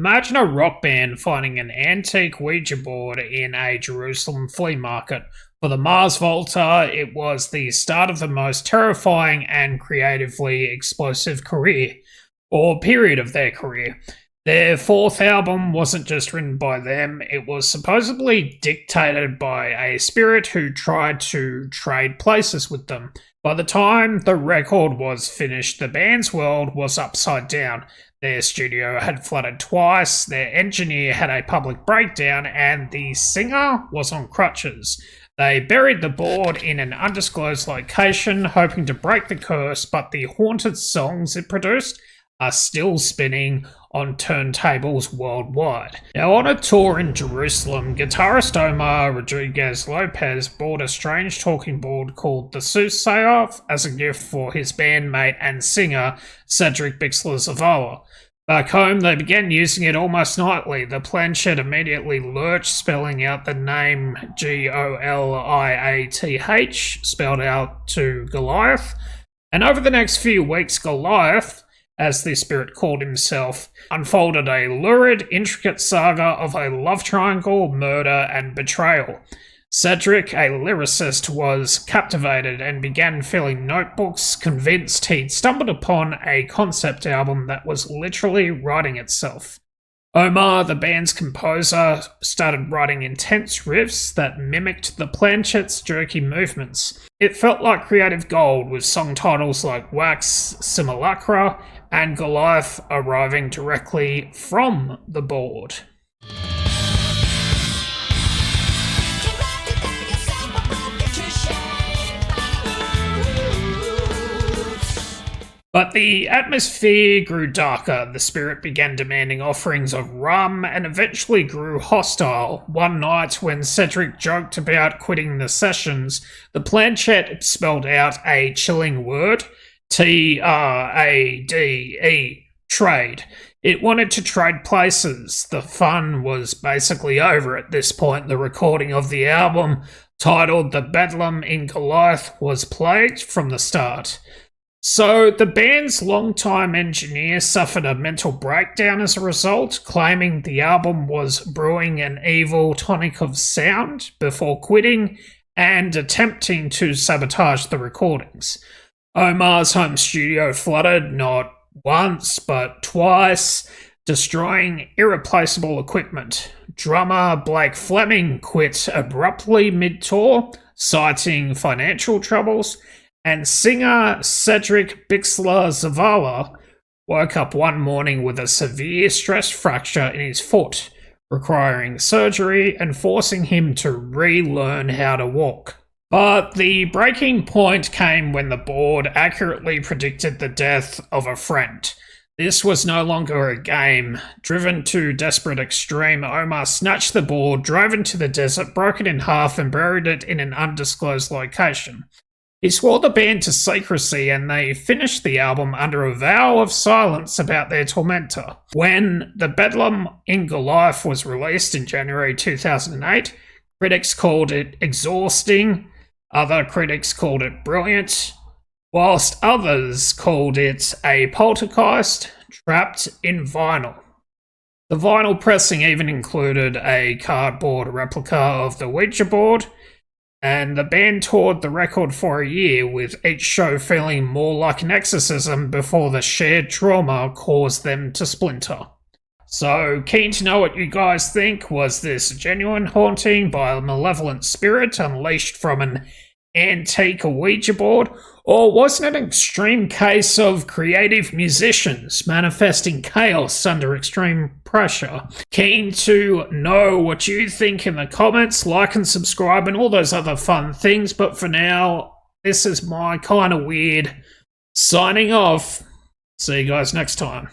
Imagine a rock band finding an antique Ouija board in a Jerusalem flea market. For the Mars Volta, it was the start of the most terrifying and creatively explosive career, or period of their career. Their fourth album wasn't just written by them, it was supposedly dictated by a spirit who tried to trade places with them. By the time the record was finished, the band's world was upside down. Their studio had flooded twice, their engineer had a public breakdown, and the singer was on crutches. They buried the board in an undisclosed location, hoping to break the curse, but the haunted songs it produced are still spinning on turntables worldwide. Now, on a tour in Jerusalem, guitarist Omar Rodríguez-López bought a strange talking board called the Soothsayer as a gift for his bandmate and singer Cedric Bixler-Zavala. Back home, they began using it almost nightly. The planchette immediately lurched, spelling out the name Goliath, spelled out to Goliath. And over the next few weeks, Goliath, as the spirit called himself, unfolded a lurid, intricate saga of a love triangle, murder, and betrayal. Cedric, a lyricist, was captivated and began filling notebooks, convinced he'd stumbled upon a concept album that was literally writing itself. Omar, the band's composer, started writing intense riffs that mimicked the planchette's jerky movements. It felt like creative gold, with song titles like Wax, Simulacra, and Goliath arriving directly from the board. But the atmosphere grew darker. The spirit began demanding offerings of rum and eventually grew hostile. One night, when Cedric joked about quitting the sessions, the planchette spelled out a chilling word, Trade, trade. It wanted to trade places. The fun was basically over at this point. The recording of the album, titled The Bedlam in Goliath, was plagued from the start. So, the band's longtime engineer suffered a mental breakdown as a result, claiming the album was brewing an evil tonic of sound before quitting and attempting to sabotage the recordings. Omar's home studio flooded not once but twice, destroying irreplaceable equipment. Drummer Blake Fleming quit abruptly mid-tour, citing financial troubles, and singer Cedric Bixler-Zavala woke up one morning with a severe stress fracture in his foot, requiring surgery and forcing him to relearn how to walk. But the breaking point came when the board accurately predicted the death of a friend. This was no longer a game. Driven to desperate extreme, Omar snatched the board, drove into the desert, broke it in half, and buried it in an undisclosed location. He swore the band to secrecy, and they finished the album under a vow of silence about their tormentor. When The Bedlam in Goliath was released in January 2008, critics called it exhausting, other critics called it brilliant, whilst others called it a poltergeist trapped in vinyl. The vinyl pressing even included a cardboard replica of the Ouija board, and the band toured the record for a year, with each show feeling more like an exorcism before the shared trauma caused them to splinter. So, keen to know what you guys think. Was this a genuine haunting by a malevolent spirit unleashed from an antique Ouija board? Or was it an extreme case of creative musicians manifesting chaos under extreme pressure? Keen to know what you think in the comments. Like and subscribe and all those other fun things. But for now, this is my kind of weird signing off. See you guys next time.